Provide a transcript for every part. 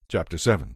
Chapter 7.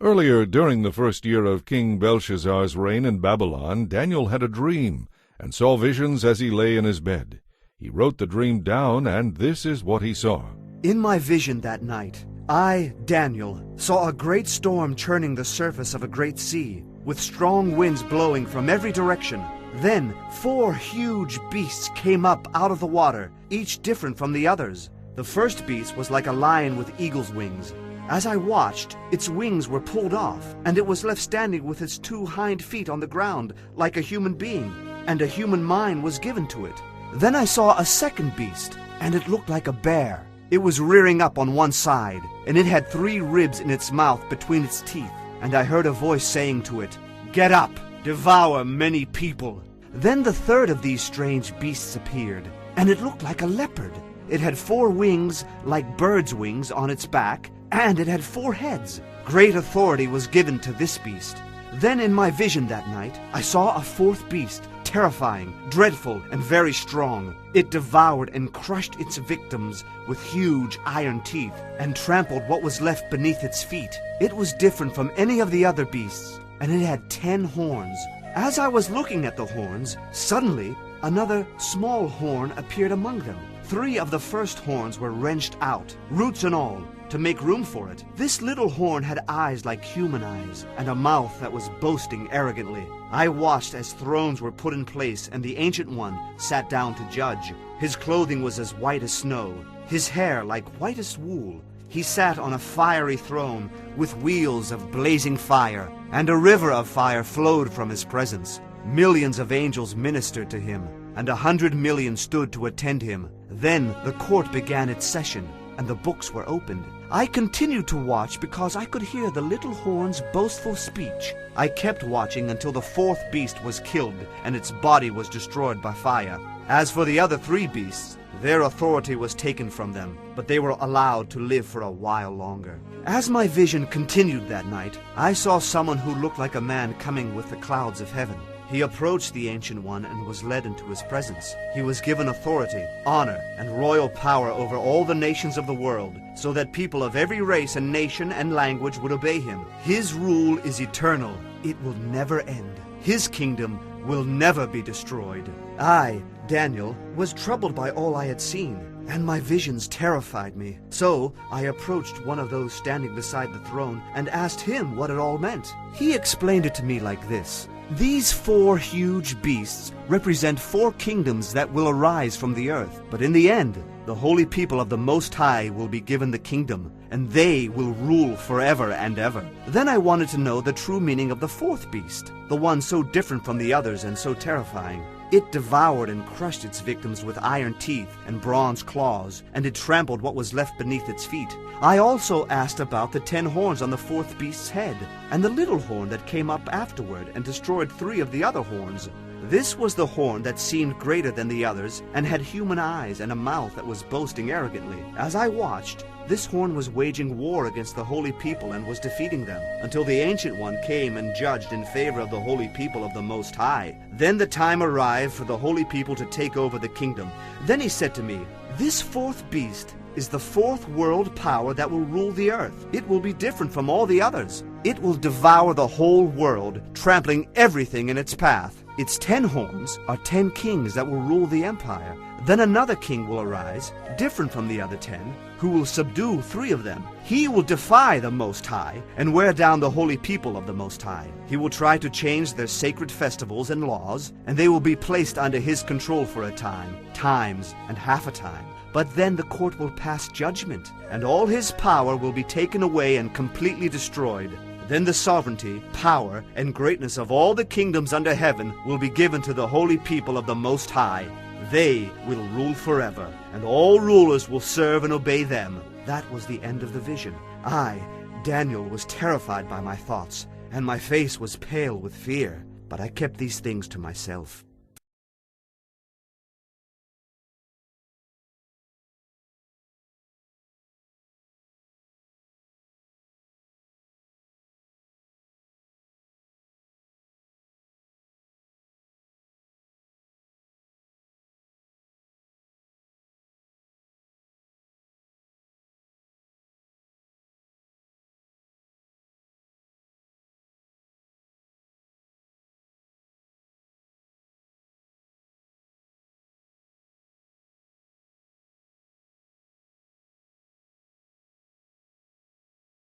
Earlier, during the first year of King Belshazzar's reign in Babylon, Daniel had a dream, and saw visions as he lay in his bed. He wrote the dream down, and this is what he saw. In my vision that night, I, Daniel, saw a great storm churning the surface of a great sea, with strong winds blowing from every direction. Then 4 huge beasts came up out of the water, each different from the others. The first beast was like a lion with eagle's wings. As I watched, its wings were pulled off, and it was left standing with its 2 hind feet on the ground like a human being, and a human mind was given to it. Then I saw a second beast, and it looked like a bear. It was rearing up on one side, and it had 3 ribs in its mouth between its teeth. And I heard a voice saying to it, "Get up, devour many people." Then the third of these strange beasts appeared, and it looked like a leopard. It had 4 wings like birds' wings on its back, and it had 4 heads. Great authority was given to this beast. Then in my vision that night, I saw a 4th beast, terrifying, dreadful, and very strong. It devoured and crushed its victims with huge iron teeth, and trampled what was left beneath its feet. It was different from any of the other beasts, and it had 10 horns. As I was looking at the horns, suddenly another small horn appeared among them. 3 of the first horns were wrenched out, roots and all, to make room for it. This little horn had eyes like human eyes, and a mouth that was boasting arrogantly. I watched as thrones were put in place, and the Ancient One sat down to judge. His clothing was as white as snow, his hair like whitest wool. He sat on a fiery throne with wheels of blazing fire, and a river of fire flowed from his presence. Millions of angels ministered to him, and 100 million stood to attend him. Then the court began its session, and the books were opened. I continued to watch because I could hear the little horn's boastful speech. I kept watching until the 4th beast was killed and its body was destroyed by fire. As for the other 3 beasts, their authority was taken from them, but they were allowed to live for a while longer. As my vision continued that night, I saw someone who looked like a man coming with the clouds of heaven. He approached the Ancient One and was led into his presence. He was given authority, honor, and royal power over all the nations of the world, so that people of every race and nation and language would obey him. His rule is eternal. It will never end. His kingdom will never be destroyed. I, Daniel, was troubled by all I had seen, and my visions terrified me. So I approached one of those standing beside the throne and asked him what it all meant. He explained it to me like this. These 4 huge beasts represent 4 kingdoms that will arise from the earth. But in the end, the holy people of the Most High will be given the kingdom, and they will rule forever and ever. Then I wanted to know the true meaning of the 4th beast, the one so different from the others and so terrifying. It devoured and crushed its victims with iron teeth and bronze claws, and it trampled what was left beneath its feet. I also asked about the 10 horns on the 4th beast's head, and the little horn that came up afterward and destroyed 3 of the other horns. This was the horn that seemed greater than the others, and had human eyes and a mouth that was boasting arrogantly. As I watched, this horn was waging war against the holy people and was defeating them, until the Ancient One came and judged in favor of the holy people of the Most High. Then the time arrived for the holy people to take over the kingdom. Then he said to me, "This 4th beast is the 4th world power that will rule the earth. It will be different from all the others. It will devour the whole world, trampling everything in its path. Its 10 horns are 10 kings that will rule the empire. Then another king will arise, different from the other 10, who will subdue 3 of them. He will defy the Most High and wear down the holy people of the Most High. He will try to change their sacred festivals and laws, and they will be placed under his control for a time, times, and half a time. But then the court will pass judgment, and all his power will be taken away and completely destroyed. Then the sovereignty, power, and greatness of all the kingdoms under heaven will be given to the holy people of the Most High. They will rule forever, and all rulers will serve and obey them." That was the end of the vision. I, Daniel, was terrified by my thoughts, and my face was pale with fear, but I kept these things to myself.